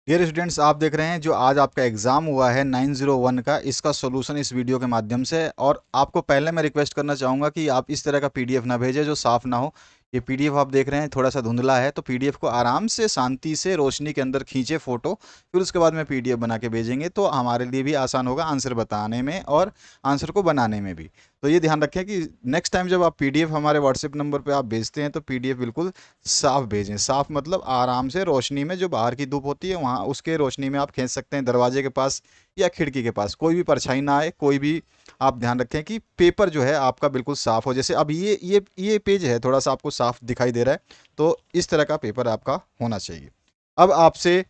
Dear students, आप देख रहे हैं जो आज आपका एग्जाम हुआ है 901 का, इसका सॉल्यूशन इस वीडियो के माध्यम से। और आपको पहले मैं रिक्वेस्ट करना चाहूँगा कि आप इस तरह का पीडीएफ ना भेजें जो साफ़ ना हो। ये पीडीएफ आप देख रहे हैं थोड़ा सा धुंधला है, तो पीडीएफ को आराम से शांति से रोशनी के अंदर खींचे फ़ोटो, फिर उसके बाद में पीडीएफ बना के भेजेंगे तो हमारे लिए भी आसान होगा आंसर बताने में और आंसर को बनाने में भी। तो ये ध्यान रखें कि नेक्स्ट टाइम जब आप पीडीएफ हमारे व्हाट्सएप नंबर पे आप भेजते हैं तो पीडीएफ बिल्कुल साफ भेजें। साफ मतलब आराम से रोशनी में, जो बाहर की धूप होती है वहाँ उसके रोशनी में आप खींच सकते हैं, दरवाजे के पास या खिड़की के पास, कोई भी परछाई ना आए, कोई भी। आप ध्यान रखें कि पेपर जो है आपका बिल्कुल साफ हो। जैसे अब ये पेज है थोड़ा सा आपको साफ दिखाई दे रहा है, तो इस तरह का पेपर आपका होना चाहिए। अब आपसे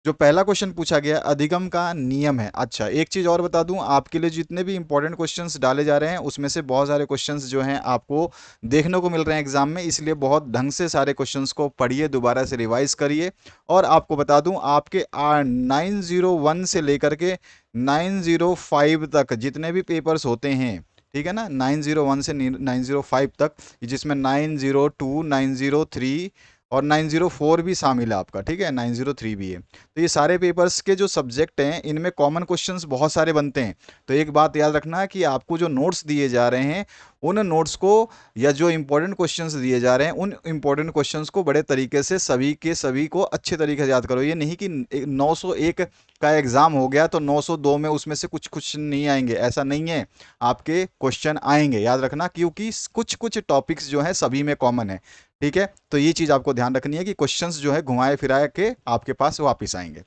जो पहला क्वेश्चन पूछा गया अधिगम का नियम है। अच्छा, एक चीज़ और बता दूं, आपके लिए जितने भी इंपॉर्टेंट क्वेश्चंस डाले जा रहे हैं उसमें से बहुत सारे क्वेश्चंस जो हैं आपको देखने को मिल रहे हैं एग्जाम में, इसलिए बहुत ढंग से सारे क्वेश्चंस को पढ़िए, दोबारा से रिवाइज करिए। और आपको बता दूं, आपके 901 से लेकर के 905 तक जितने भी पेपर्स होते हैं, ठीक है ना, 901 से 905 तक, जिसमें 902, 903 और 904 भी शामिल है आपका, ठीक है, 903 भी है। तो ये सारे पेपर्स के जो सब्जेक्ट हैं इनमें कॉमन क्वेश्चंस बहुत सारे बनते हैं। तो एक बात याद रखना कि आपको जो नोट्स दिए जा रहे हैं उन नोट्स को, या जो इंपॉर्टेंट क्वेश्चंस दिए जा रहे हैं उन इंपॉर्टेंट क्वेश्चंस को बड़े तरीके से सभी के सभी को अच्छे तरीके से याद करो। ये नहीं कि 901 का एग्जाम हो गया तो 902 में उसमें से कुछ क्वेश्चन नहीं आएंगे, ऐसा नहीं है। आपके क्वेश्चन आएंगे, याद रखना, क्योंकि कुछ कुछ टॉपिक्स जो है सभी में कॉमन है। ठीक है, तो ये चीज आपको ध्यान रखनी है कि क्वेश्चंस जो है घुमाए फिराए के आपके पास वापस आएंगे।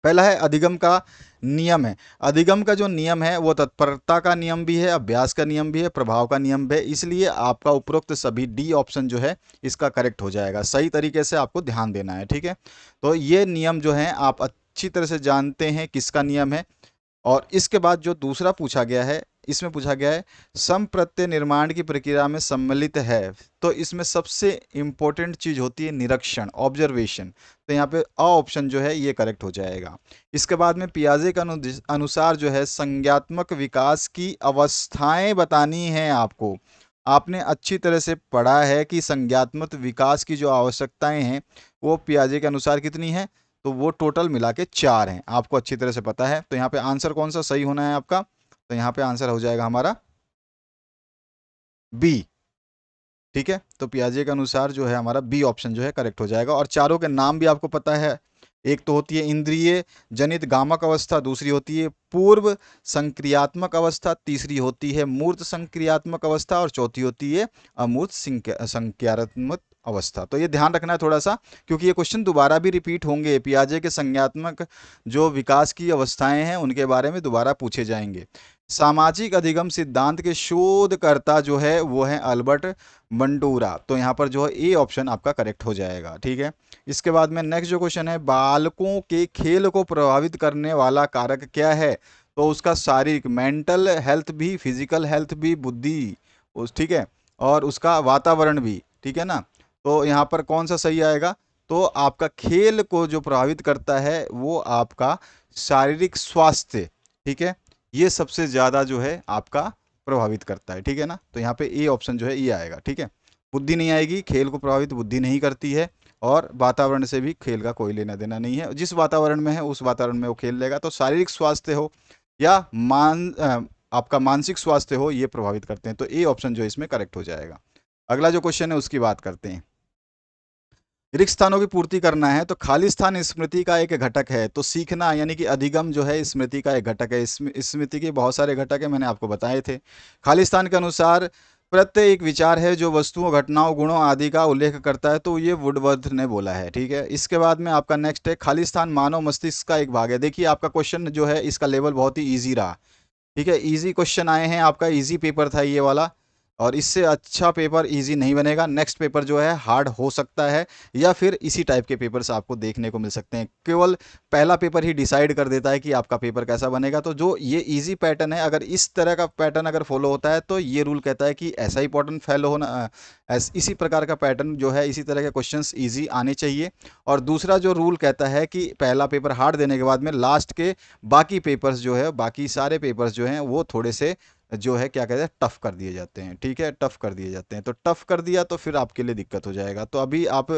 पहला है अधिगम का नियम है। अधिगम का जो नियम है वो तत्परता का नियम भी है, अभ्यास का नियम भी है, प्रभाव का नियम भी है, इसलिए आपका उपरोक्त सभी डी ऑप्शन जो है इसका करेक्ट हो जाएगा। सही तरीके से आपको ध्यान देना है, ठीक है। तो ये नियम जो है आप अच्छी तरह से जानते हैं किसका नियम है। और इसके बाद जो दूसरा पूछा गया है, इसमें पूछा गया है सम प्रत्यय निर्माण की प्रक्रिया में सम्मिलित है। तो इसमें सबसे इंपॉर्टेंट चीज होती है निरीक्षण, ऑब्जर्वेशन। तो यहाँ पे अ ऑप्शन जो है ये करेक्ट हो जाएगा। इसके बाद में पियाजे के अनुसार जो है संज्ञात्मक विकास की अवस्थाएं बतानी है आपको। आपने अच्छी तरह से पढ़ा है कि संज्ञात्मक विकास की जो आवश्यकताएं हैं वो पियाजे के अनुसार कितनी है, तो वो टोटल मिला के 4 हैं, आपको अच्छी तरह से पता है। तो यहाँ पे आंसर कौन सा सही होना है आपका, तो यहाँ पे आंसर हो जाएगा हमारा बी। ठीक है, तो पियाजे के अनुसार जो है हमारा बी ऑप्शन जो है करेक्ट हो जाएगा। और चारों के नाम भी आपको पता है, एक तो होती है इंद्रिय जनित गामक अवस्था, दूसरी होती है पूर्व संक्रियात्मक अवस्था, तीसरी होती है मूर्त संक्रियात्मक अवस्था और चौथी होती है अमूर्त संक्रियात्मक अवस्था। तो ये ध्यान रखना है थोड़ा सा, क्योंकि ये क्वेश्चन दोबारा भी रिपीट होंगे। पियाजे के संज्ञात्मक जो विकास की अवस्थाएं हैं उनके बारे में दोबारा पूछे जाएंगे। सामाजिक अधिगम सिद्धांत के शोधकर्ता जो है वो है अल्बर्ट बंडूरा। तो यहाँ पर जो है ए ऑप्शन आपका करेक्ट हो जाएगा, ठीक है। इसके बाद में नेक्स्ट जो क्वेश्चन है, बालकों के खेल को प्रभावित करने वाला कारक क्या है। तो उसका शारीरिक, मेंटल हेल्थ भी, फिजिकल हेल्थ भी, बुद्धि उस, ठीक है, और उसका वातावरण भी, ठीक है ना। तो यहाँ पर कौन सा सही आएगा, तो आपका खेल को जो प्रभावित करता है वो आपका शारीरिक स्वास्थ्य, ठीक है, ये सबसे ज़्यादा जो है आपका प्रभावित करता है, ठीक है ना। तो यहाँ पे ए ऑप्शन जो है ये आएगा, ठीक है। बुद्धि नहीं आएगी, खेल को प्रभावित बुद्धि नहीं करती है, और वातावरण से भी खेल का कोई लेना देना नहीं है। जिस वातावरण में है उस वातावरण में वो खेल लेगा। तो शारीरिक स्वास्थ्य हो या आपका मानसिक स्वास्थ्य हो, ये प्रभावित करते हैं। तो ए ऑप्शन जो है इसमें करेक्ट हो जाएगा। अगला जो क्वेश्चन है उसकी बात करते हैं। रिक्त स्थानों की पूर्ति करना है, तो खाली स्थान स्मृति का एक घटक है। तो सीखना यानी कि अधिगम जो है स्मृति का एक घटक है। स्मृति के बहुत सारे घटक है, मैंने आपको बताए थे। खाली स्थान के अनुसार प्रत्यय एक विचार है जो वस्तुओं, घटनाओं, गुणों आदि का उल्लेख करता है। तो ये वुडवर्थ ने बोला है, ठीक है। इसके बाद में आपका नेक्स्ट है खाली स्थान मानव मस्तिष्क का एक भाग है। देखिए आपका क्वेश्चन जो है इसका लेवल बहुत ही ईजी रहा, ठीक है, इजी क्वेश्चन आए हैं, आपका इजी पेपर था ये वाला। और इससे अच्छा पेपर इजी नहीं बनेगा। नेक्स्ट पेपर जो है हार्ड हो सकता है, या फिर इसी टाइप के पेपर्स आपको देखने को मिल सकते हैं। केवल पहला पेपर ही डिसाइड कर देता है कि आपका पेपर कैसा बनेगा। तो जो ये इजी पैटर्न है, अगर इस तरह का पैटर्न अगर फॉलो होता है तो ये रूल कहता है कि ऐसा ही पैटर्न फॉलो होना, इसी प्रकार का पैटर्न जो है, इसी तरह के क्वेश्चंस इजी आने चाहिए। और दूसरा जो रूल कहता है कि पहला पेपर हार्ड देने के बाद में लास्ट के बाकी पेपर्स जो है, बाकी सारे पेपर्स जो हैं वो थोड़े से जो है क्या कहते हैं टफ कर दिए जाते हैं, ठीक है, टफ कर दिए जाते हैं। तो टफ कर दिया तो फिर आपके लिए दिक्कत हो जाएगा। तो अभी आप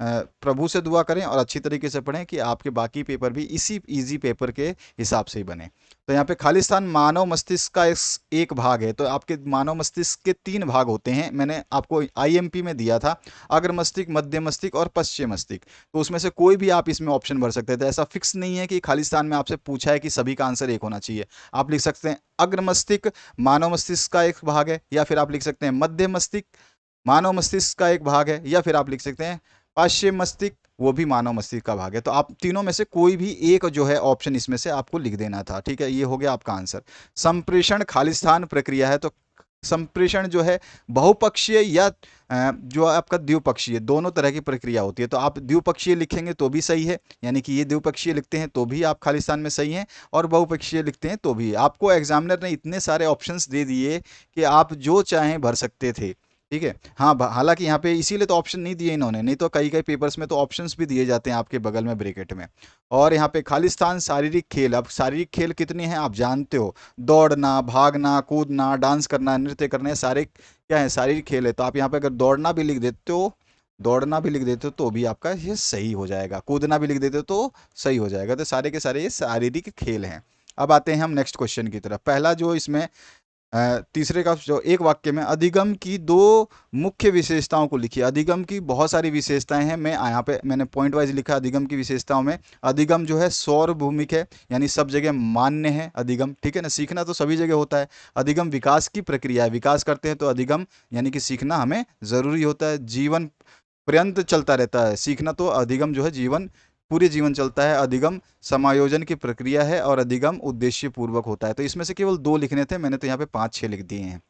प्रभु से दुआ करें और अच्छी तरीके से पढ़ें कि आपके बाकी पेपर भी इसी इजी पेपर के हिसाब से ही बने। तो यहाँ पे खालिस्तान मानव मस्तिष्क का एक भाग है। तो आपके मानव मस्तिष्क के 3 भाग होते हैं, मैंने आपको आईएमपी में दिया था, अग्र मस्तिष्क, मध्य मस्तिष्क और पश्चिम मस्तिष्क। तो उसमें से कोई भी आप इसमें ऑप्शन भर सकते थे, ऐसा फिक्स नहीं है कि खालिस्तान में आपसे पूछा है कि सभी का आंसर एक होना चाहिए। आप लिख सकते हैं अग्र मस्तिष्क मानव मस्तिष्क का एक भाग है, या फिर आप लिख सकते हैं मध्य मस्तिष्क मानव मस्तिष्क का एक भाग है, या फिर आप लिख सकते हैं पश्चिम मस्तिष्क वो भी मानव मस्तिष्क का भाग है। तो आप तीनों में से कोई भी एक जो है ऑप्शन इसमें से आपको लिख देना था, ठीक है। ये हो गया आपका आंसर। संप्रेषण खालिस्तान प्रक्रिया है, तो संप्रेषण जो है बहुपक्षीय या जो आपका द्विपक्षीय, दोनों तरह की प्रक्रिया होती है। तो आप द्विपक्षीय लिखेंगे तो भी सही है, यानी कि ये द्विपक्षीय लिखते हैं तो भी आप खालिस्तान में सही हैं, और बहुपक्षीय लिखते हैं तो भी। आपको एग्जामिनर ने इतने सारे ऑप्शंस दे दिए कि आप जो चाहें भर सकते थे, ठीक है। हाँ, हालांकि यहाँ पे इसीलिए तो ऑप्शन नहीं दिए इन्होंने, नहीं तो कई कई पेपर्स में तो ऑप्शंस भी दिए जाते हैं आपके बगल में ब्रैकेट में। और यहाँ पे खालिस्तान शारीरिक खेल, अब शारीरिक खेल कितने हैं आप जानते हो, दौड़ना, भागना, कूदना, डांस करना, नृत्य करना, सारे क्या है, शारीरिक खेल है। तो आप यहाँ पे अगर दौड़ना भी लिख देते हो तो भी आपका ये सही हो जाएगा, कूदना भी लिख देते हो तो सही हो जाएगा। तो सारे के सारे ये शारीरिक खेल हैं। अब आते हैं हम नेक्स्ट क्वेश्चन की तरफ। पहला जो इसमें तीसरे का जो एक वाक्य में अधिगम की 2 मुख्य विशेषताओं को लिखिए। अधिगम की बहुत सारी विशेषताएं हैं, मैं यहाँ पे मैंने पॉइंट वाइज लिखा। अधिगम की विशेषताओं में अधिगम जो है सार्वभौमिक है, यानी सब जगह मान्य है अधिगम, ठीक है ना। सीखना तो सभी जगह होता है। अधिगम विकास की प्रक्रिया है, विकास करते हैं तो अधिगम यानी कि सीखना हमें ज़रूरी होता है। जीवन पर्यंत चलता रहता है सीखना, तो अधिगम जो है जीवन पूरे जीवन चलता है। अधिगम समायोजन की प्रक्रिया है, और अधिगम उद्देश्य पूर्वक होता है। तो इसमें से केवल 2 लिखने थे, मैंने तो यहाँ पे 5-6 लिख दिए हैं।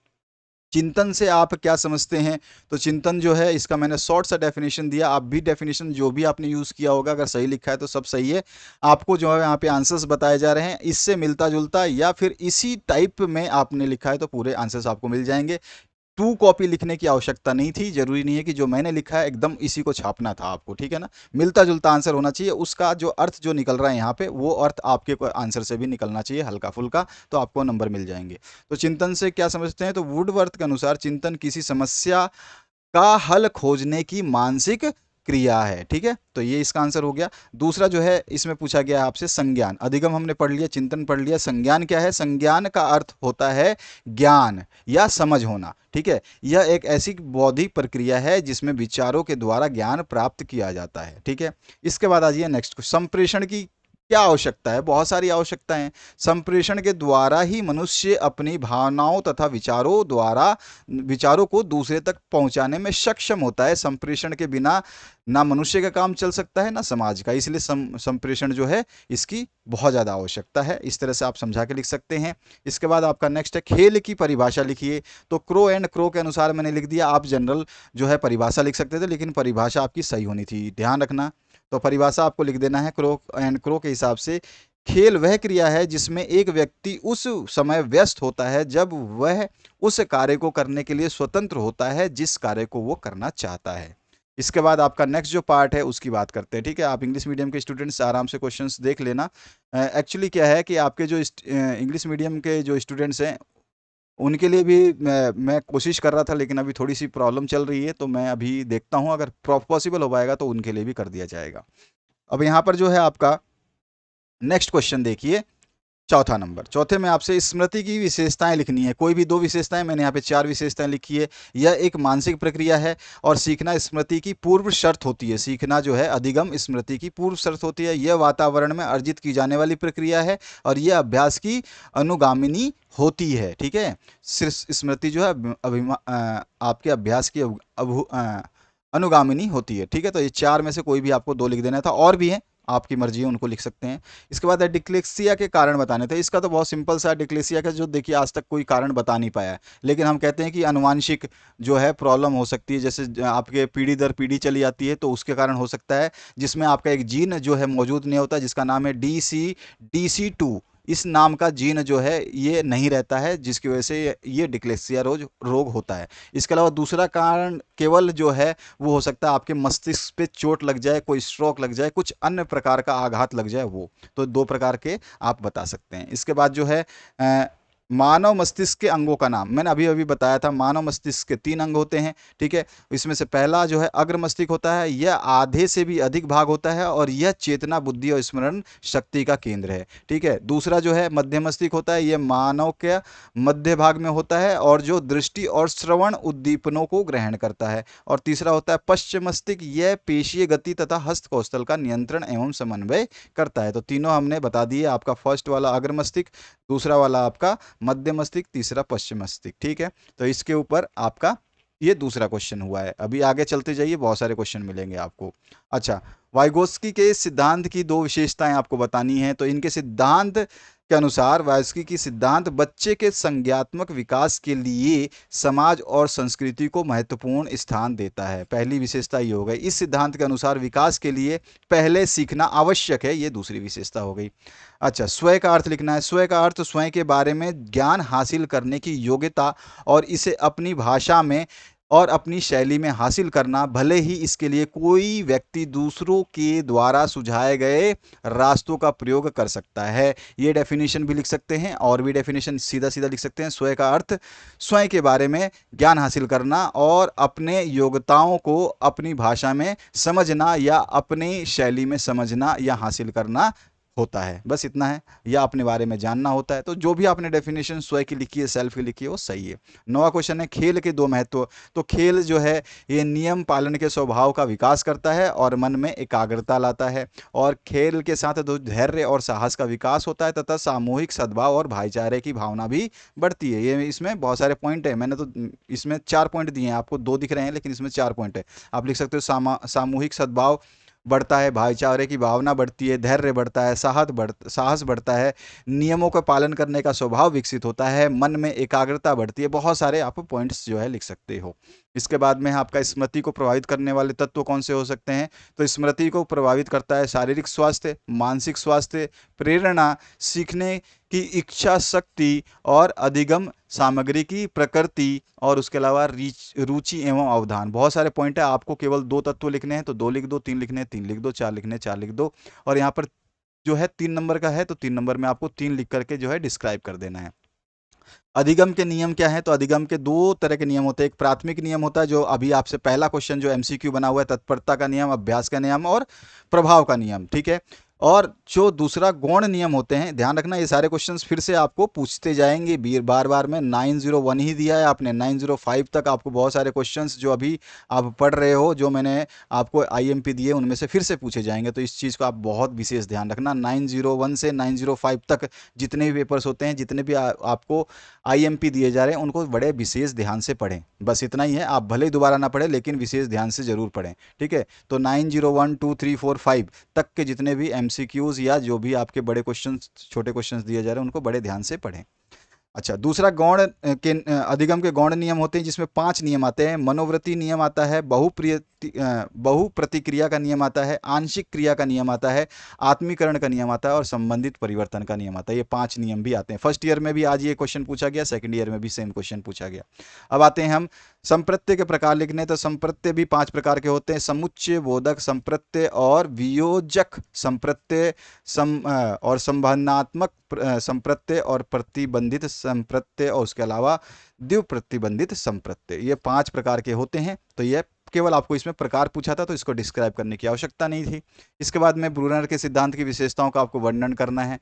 चिंतन से आप क्या समझते हैं, तो चिंतन जो है इसका मैंने शॉर्ट सा डेफिनेशन दिया। आप भी डेफिनेशन जो भी आपने यूज़ किया होगा, अगर सही लिखा है तो सब सही है। आपको जो है यहाँ पे आंसर्स बताए जा रहे हैं, इससे मिलता जुलता या फिर इसी टाइप में आपने लिखा है तो पूरे आंसर्स आपको मिल जाएंगे। 2 कॉपी लिखने की आवश्यकता नहीं थी, जरूरी नहीं है कि जो मैंने लिखा है एकदम इसी को छापना था आपको, ठीक है ना। मिलता जुलता आंसर होना चाहिए, उसका जो अर्थ जो निकल रहा है यहाँ पे वो अर्थ आपके आंसर से भी निकलना चाहिए हल्का फुल्का, तो आपको नंबर मिल जाएंगे। तो चिंतन से क्या समझते हैं, तो वुडवर्थ के अनुसार चिंतन किसी समस्या का हल खोजने की मानसिक क्रिया है, ठीक है। तो ये इसका आंसर हो गया। दूसरा जो है इसमें पूछा गया है आपसे संज्ञान। अधिगम हमने पढ़ लिया, चिंतन पढ़ लिया, संज्ञान क्या है। संज्ञान का अर्थ होता है ज्ञान या समझ होना, ठीक है। यह एक ऐसी बौद्धिक प्रक्रिया है जिसमें विचारों के द्वारा ज्ञान प्राप्त किया जाता है, ठीक है। इसके बाद आ जाइए नेक्स्ट, संप्रेषण की क्या आवश्यकता है, बहुत सारी आवश्यकताएं हैं। संप्रेषण के द्वारा ही मनुष्य अपनी भावनाओं तथा विचारों को दूसरे तक पहुंचाने में सक्षम होता है। संप्रेषण के बिना ना मनुष्य का काम चल सकता है ना समाज का, इसलिए संप्रेषण जो है इसकी बहुत ज़्यादा आवश्यकता है। इस तरह से आप समझा के लिख सकते हैं। इसके बाद आपका नेक्स्ट है खेल की परिभाषा लिखिए। तो क्रो एंड क्रो के अनुसार मैंने लिख दिया, आप जनरल जो है परिभाषा लिख सकते थे, लेकिन परिभाषा आपकी सही होनी थी, ध्यान रखना। तो परिभाषा आपको लिख देना है क्रो एंड क्रो के हिसाब से, खेल वह क्रिया है जिसमें एक व्यक्ति उस समय व्यस्त होता है जब वह उस कार्य को करने के लिए स्वतंत्र होता है जिस कार्य को वो करना चाहता है। इसके बाद आपका नेक्स्ट जो पार्ट है उसकी बात करते हैं, ठीक है। आप इंग्लिश मीडियम के स्टूडेंट्स आराम से क्वेश्चंस देख लेना। एक्चुअली क्या है कि आपके जो इंग्लिश मीडियम के जो स्टूडेंट्स हैं उनके लिए भी मैं कोशिश कर रहा था, लेकिन अभी थोड़ी सी प्रॉब्लम चल रही है, तो मैं अभी देखता हूँ अगर पॉसिबल हो पाएगा तो उनके लिए भी कर दिया जाएगा। अब यहाँ पर जो है आपका नेक्स्ट क्वेश्चन देखिए, चौथा नंबर। चौथे में आपसे स्मृति की विशेषताएं लिखनी है। कोई भी 2 विशेषताएं, मैंने यहाँ पे 4 विशेषताएं लिखी है। यह एक मानसिक प्रक्रिया है और सीखना स्मृति की पूर्व शर्त होती है। सीखना जो है अधिगम स्मृति की पूर्व शर्त होती है। यह वातावरण में अर्जित की जाने वाली प्रक्रिया है और यह अभ्यास की अनुगामिनी होती है, ठीक है। स्मृति जो है आपके अभ्यास की अनुगामिनी होती है, ठीक है। तो ये 4 में से कोई भी आपको 2 लिख देना था, और भी है आपकी मर्जी है उनको लिख सकते हैं। इसके बाद है डिक्लेसिया के कारण बताने थे। इसका तो बहुत सिंपल सा डिक्लेसिया का जो देखिए आज तक कोई कारण बता नहीं पाया है, लेकिन हम कहते हैं कि अनुवांशिक जो है प्रॉब्लम हो सकती है, जैसे आपके पीढ़ी दर पीढ़ी चली आती है तो उसके कारण हो सकता है, जिसमें आपका एक जीन जो है मौजूद नहीं होता जिसका नाम है DC2। इस नाम का जीन जो है ये नहीं रहता है, जिसकी वजह से ये डिक्लेसिया रोग होता है। इसके अलावा दूसरा कारण केवल जो है वो हो सकता है आपके मस्तिष्क पे चोट लग जाए, कोई स्ट्रोक लग जाए, कुछ अन्य प्रकार का आघात लग जाए वो। तो 2 प्रकार के आप बता सकते हैं। इसके बाद जो है मानव मस्तिष्क के अंगों का नाम। मैंने अभी अभी बताया था मानव मस्तिष्क के 3 अंग होते हैं, ठीक है। इसमें से पहला जो है अग्र मस्तिष्क होता है, यह आधे से भी अधिक भाग होता है और यह चेतना, बुद्धि और स्मरण शक्ति का केंद्र है, ठीक है। दूसरा जो है मध्य मस्तिष्क होता है, यह मानव के मध्य भाग में होता है और जो दृष्टि और श्रवण उद्दीपनों को ग्रहण करता है। और तीसरा होता है पश्च मस्तिष्क, यह पेशीय गति तथा हस्त कौशल का नियंत्रण एवं समन्वय करता है। तो तीनों हमने बता दिए, आपका फर्स्ट वाला अग्र मस्तिष्क, दूसरा वाला आपका मध्य मस्तिष्क, तीसरा पश्चिम मस्तिष्क, ठीक है। तो इसके ऊपर आपका ये दूसरा क्वेश्चन हुआ है। अभी आगे चलते जाइए, बहुत सारे क्वेश्चन मिलेंगे आपको। अच्छा, वाइगोत्स्की के सिद्धांत की 2 विशेषताएं आपको बतानी है। तो इनके सिद्धांत के अनुसार वाइगोत्स्की की सिद्धांत बच्चे के संज्ञात्मक विकास के लिए समाज और संस्कृति को महत्वपूर्ण स्थान देता है। पहली विशेषता ये हो गई। इस सिद्धांत के अनुसार विकास के लिए पहले सीखना आवश्यक है, ये दूसरी विशेषता हो गई। अच्छा, स्वयं का अर्थ लिखना है। स्वयं का अर्थ स्वयं के बारे में ज्ञान हासिल करने की योग्यता और इसे अपनी भाषा में और अपनी शैली में हासिल करना, भले ही इसके लिए कोई व्यक्ति दूसरों के द्वारा सुझाए गए रास्तों का प्रयोग कर सकता है। ये डेफिनेशन भी लिख सकते हैं और भी डेफिनेशन सीधा सीधा लिख सकते हैं। स्वयं का अर्थ स्वयं के बारे में ज्ञान हासिल करना और अपने योग्यताओं को अपनी भाषा में समझना या अपनी शैली में समझना या हासिल करना होता है। बस इतना है, या अपने बारे में जानना होता है। तो जो भी आपने डेफिनेशन स्वयं की लिखी है, सेल्फ की लिखी है, वो सही है। 9वां क्वेश्चन है खेल के 2 महत्व। तो खेल जो है ये नियम पालन के स्वभाव का विकास करता है और मन में एकाग्रता लाता है, और खेल के साथ धैर्य और साहस का विकास होता है तथा सामूहिक सद्भाव और भाईचारे की भावना भी बढ़ती है। ये इसमें बहुत सारे पॉइंट है, मैंने तो इसमें 4 पॉइंट दिए हैं, आपको 2 दिख रहे हैं लेकिन इसमें 4 पॉइंट है। आप लिख सकते हो सामूहिक सद्भाव बढ़ता है, भाईचारे की भावना बढ़ती है, धैर्य बढ़ता है, साहस बढ़ता है, नियमों का पालन करने का स्वभाव विकसित होता है, मन में एकाग्रता बढ़ती है। बहुत सारे आप पॉइंट्स जो है लिख सकते हो। इसके बाद में आपका स्मृति को प्रभावित करने वाले तत्व कौन से हो सकते हैं। तो स्मृति को प्रभावित करता है शारीरिक स्वास्थ्य, मानसिक स्वास्थ्य, प्रेरणा, सीखने की इच्छा शक्ति और अधिगम सामग्री की प्रकृति, और उसके अलावा रुचि एवं अवधान। बहुत सारे पॉइंट है, आपको केवल 2 तत्व लिखने हैं तो 2 लिख दो, 3 लिखने हैं 3 लिख दो, 4 लिखने हैं 4 लिख दो। और यहाँ पर जो है 3 नंबर का है तो 3 नंबर में आपको 3 लिख करके जो है डिस्क्राइब कर देना है। अधिगम के नियम क्या है। तो अधिगम के 2 तरह के नियम होते हैं। एक प्राथमिक नियम होता है, जो अभी आपसे पहला क्वेश्चन जो एमसीक्यू बना हुआ है, तत्परता का नियम, अभ्यास का नियम और प्रभाव का नियम, ठीक है। और जो दूसरा गौण नियम होते हैं, ध्यान रखना ये सारे क्वेश्चंस फिर से आपको पूछते जाएंगे बार बार में। 901 ही दिया है आपने, 905 तक आपको बहुत सारे क्वेश्चंस जो अभी आप पढ़ रहे हो, जो मैंने आपको आईएमपी दिए, उनमें से फिर से पूछे जाएंगे। तो इस चीज़ को आप बहुत विशेष ध्यान रखना। 901 से 905 तक जितने भी पेपर्स होते हैं, जितने भी आपको आईएमपी दिए जा रहे हैं, उनको बड़े विशेष ध्यान से पढ़ें। बस इतना ही है, आप भले ही दोबारा ना पढ़ें लेकिन विशेष ध्यान से जरूर पढ़ें, ठीक है। तो 901, 2, 3, 4, 5 तक के जितने भी एमसीक्यूज या जो भी आपके बड़े क्वेश्चन, छोटे क्वेश्चंस दिए जा रहे हैं, उनको बड़े ध्यान से पढ़ें। अच्छा, दूसरा गौण के अधिगम के गौण नियम होते हैं, जिसमें 5 नियम आते हैं। मनोवृत्ति नियम आता है, बहुप्रतिक्रिया का नियम आता है, आंशिक क्रिया का नियम आता है, आत्मीकरण का नियम आता है और संबंधित परिवर्तन का नियम आता है। ये 5 नियम भी आते हैं। फर्स्ट ईयर में भी आज ये क्वेश्चन पूछा गया, सेकंड ईयर में भी सेम क्वेश्चन पूछा गया। अब आते हैं हम संप्रत्यय के प्रकार लिखने। तो संप्रत्यय भी 5 प्रकार के होते हैं। समुच्चय बोधक संप्रत्यय और वियोजक संप्रत्यय, और संभावनात्मक संप्रत्यय और प्रतिबंधित संप्रत्यय, और उसके अलावा द्विप्रतिबंधित संप्रत्यय। ये 5 प्रकार के होते हैं। तो ये केवल आपको इसमें प्रकार पूछा था तो इसको डिस्क्राइब करने की आवश्यकता नहीं थी। इसके बाद में ब्रूनर के सिद्धांत की विशेषताओं का आपको वर्णन करना है।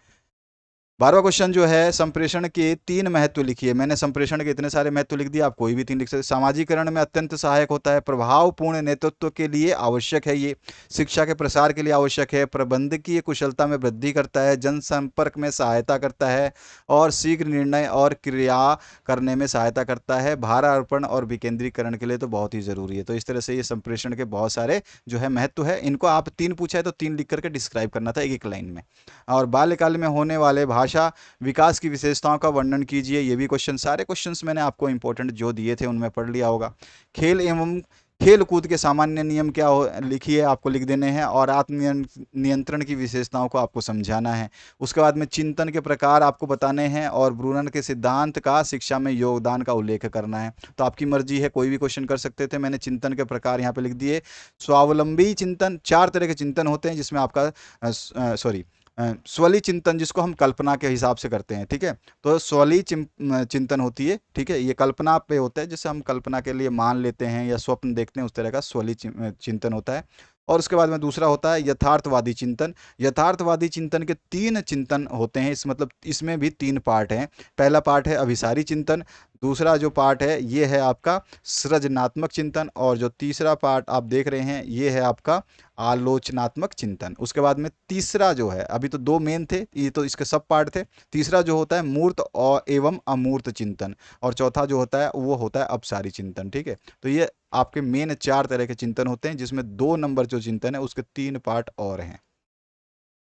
12वां क्वेश्चन जो है, संप्रेषण के 3 महत्व लिखिए। मैंने संप्रेषण के इतने सारे महत्व लिख दिए, आप कोई भी 3 लिख सकते। सामाजिकरण में अत्यंत सहायक होता है, प्रभावपूर्ण नेतृत्व के लिए आवश्यक है, ये शिक्षा के प्रसार के लिए आवश्यक है, प्रबंधकीय कुशलता में वृद्धि करता है, जनसंपर्क में सहायता करता है और शीघ्र निर्णय और क्रिया करने में सहायता करता है, भारारोपण और विकेंद्रीकरण के लिए तो बहुत ही जरूरी है। तो इस तरह से ये संप्रेषण के बहुत सारे जो है महत्व है। इनको आप 3 पूछा है तो 3 लिख करके डिस्क्राइब करना था एक एक लाइन में। और बाल्यकाल में होने वाले भाषा विकास की विशेषताओं का वर्णन कीजिए। ये भी क्वेश्चन, सारे क्वेश्चंस मैंने आपको इंपॉर्टेंट जो दिए थे उनमें पढ़ लिया होगा। खेल एवं खेल कूद के सामान्य नियम क्या लिखिए, आपको लिख देने हैं। और आत्म नियंत्रण की विशेषताओं को आपको समझाना है। उसके बाद में चिंतन के प्रकार आपको बताने हैं और ब्रूनर के सिद्धांत का शिक्षा में योगदान का उल्लेख करना है। तो आपकी मर्जी है, कोई भी क्वेश्चन कर सकते थे। मैंने चिंतन के प्रकार यहाँ पे लिख दिए। स्वावलंबी चिंतन, 4 तरह के चिंतन होते हैं, जिसमें आपका स्वली चिंतन, जिसको हम कल्पना के हिसाब से करते हैं, ठीक है। तो स्वली चिंतन होती है, ठीक है, ये कल्पना पे होता है, जिसे हम कल्पना के लिए मान लेते हैं या स्वप्न देखते हैं, उस तरह का स्वली चिंतन होता है। और उसके बाद में दूसरा होता है यथार्थवादी चिंतन। यथार्थवादी चिंतन के 3 चिंतन होते हैं, इस मतलब इसमें भी 3 पार्ट हैं। पहला पार्ट है अभिसारी चिंतन, दूसरा जो पार्ट है ये है आपका सृजनात्मक चिंतन, और जो तीसरा पार्ट आप देख रहे हैं ये है आपका आलोचनात्मक चिंतन। उसके बाद में तीसरा जो है, अभी तो 2 मेन थे, ये तो इसके सब पार्ट थे। तीसरा जो होता है मूर्त और एवं अमूर्त चिंतन, और चौथा जो होता है वो होता है अपसारी चिंतन, ठीक है। तो ये आपके मेन 4 तरह के चिंतन होते हैं, जिसमें 2 नंबर जो चिंतन है उसके 3 पार्ट और हैं,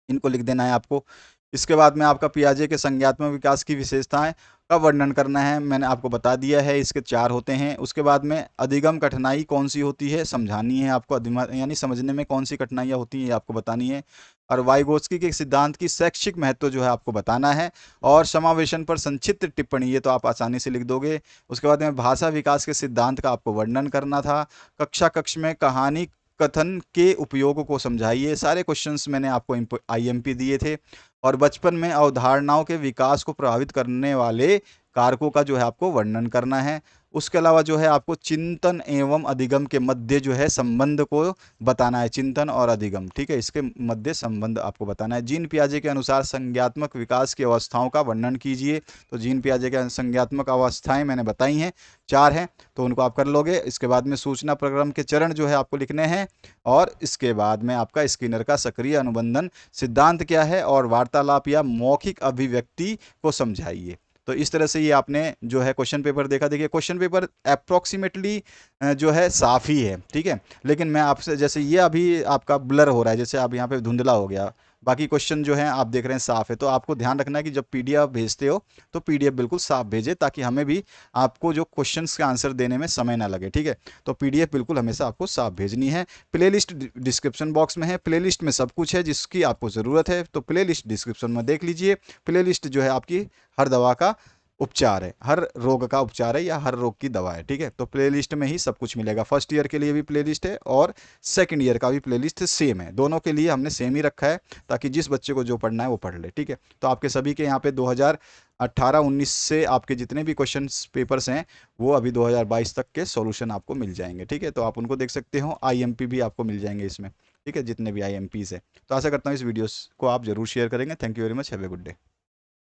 इनको लिख देना है आपको। इसके बाद में आपका पियाजे के संज्ञात्मक विकास की विशेषताएं का वर्णन करना है, मैंने आपको बता दिया है, इसके 4 होते हैं। उसके बाद में अधिगम कठिनाई कौन सी होती है समझानी है आपको, यानी समझने में कौन सी कठिनाइयाँ होती हैं ये आपको बतानी है। और वाइगोत्स्की के सिद्धांत की शैक्षिक महत्व जो है आपको बताना है। और समावेशन पर संक्षिप्त टिप्पणी, ये तो आप आसानी से लिख दोगे। उसके बाद में भाषा विकास के सिद्धांत का आपको वर्णन करना था। कक्ष में कहानी कथन के उपयोग को समझाइए। सारे क्वेश्चंस मैंने आपको आईएमपी दिए थे। और बचपन में अवधारणाओं के विकास को प्रभावित करने वाले कारकों का जो है आपको वर्णन करना है। उसके अलावा जो है आपको चिंतन एवं अधिगम के मध्य जो है संबंध को बताना है, चिंतन और अधिगम, ठीक है, इसके मध्य संबंध आपको बताना है। जीन पियाजे के अनुसार संज्ञात्मक विकास की अवस्थाओं का वर्णन कीजिए। तो जीन पियाजे के संज्ञात्मक अवस्थाएं मैंने बताई हैं, 4 हैं, तो उनको आप कर लोगे। इसके बाद में सूचना प्रक्रम के चरण जो है आपको लिखने हैं। और इसके बाद में आपका स्किनर का सक्रिय अनुबंधन सिद्धांत क्या है और वार्तालाप या मौखिक अभिव्यक्ति को समझाइए। तो इस तरह से ये आपने जो है क्वेश्चन पेपर देखा। देखिए क्वेश्चन पेपर अप्रोक्सीमेटली जो है साफ ही है, ठीक है, लेकिन मैं आपसे, जैसे ये अभी आपका ब्लर हो रहा है, जैसे आप यहाँ पे धुंधला हो गया, बाकी क्वेश्चन जो है आप देख रहे हैं साफ है। तो आपको ध्यान रखना है कि जब पीडीएफ भेजते हो तो पीडीएफ बिल्कुल साफ भेजे, ताकि हमें भी आपको जो क्वेश्चंस का आंसर देने में समय ना लगे, ठीक है। तो पीडीएफ बिल्कुल हमेशा आपको साफ भेजनी है। प्लेलिस्ट डिस्क्रिप्शन बॉक्स में है, प्लेलिस्ट में सब कुछ है जिसकी आपको ज़रूरत है, तो प्लेलिस्ट डिस्क्रिप्शन में देख लीजिए। प्लेलिस्ट जो है आपकी हर दवा का उपचार है, हर रोग का उपचार है या हर रोग की दवा है, ठीक है। तो प्लेलिस्ट में ही सब कुछ मिलेगा। फर्स्ट ईयर के लिए भी प्लेलिस्ट है और सेकंड ईयर का भी प्लेलिस्ट सेम है, दोनों के लिए हमने सेम ही रखा है, ताकि जिस बच्चे को जो पढ़ना है वो पढ़ ले, ठीक है। तो आपके सभी के यहाँ पे 2018-19 से आपके जितने भी क्वेश्चन पेपर्स हैं वो अभी 2022 तक के सॉल्यूशन आपको मिल जाएंगे, ठीक है। तो आप उनको देख सकते हो, आईएमपी भी आपको मिल जाएंगे इसमें, ठीक है, जितने भी आईएमपीज है। तो आशा करता हूँ इस वीडियो को आप जरूर शेयर करेंगे। Thank you very much, have a good day.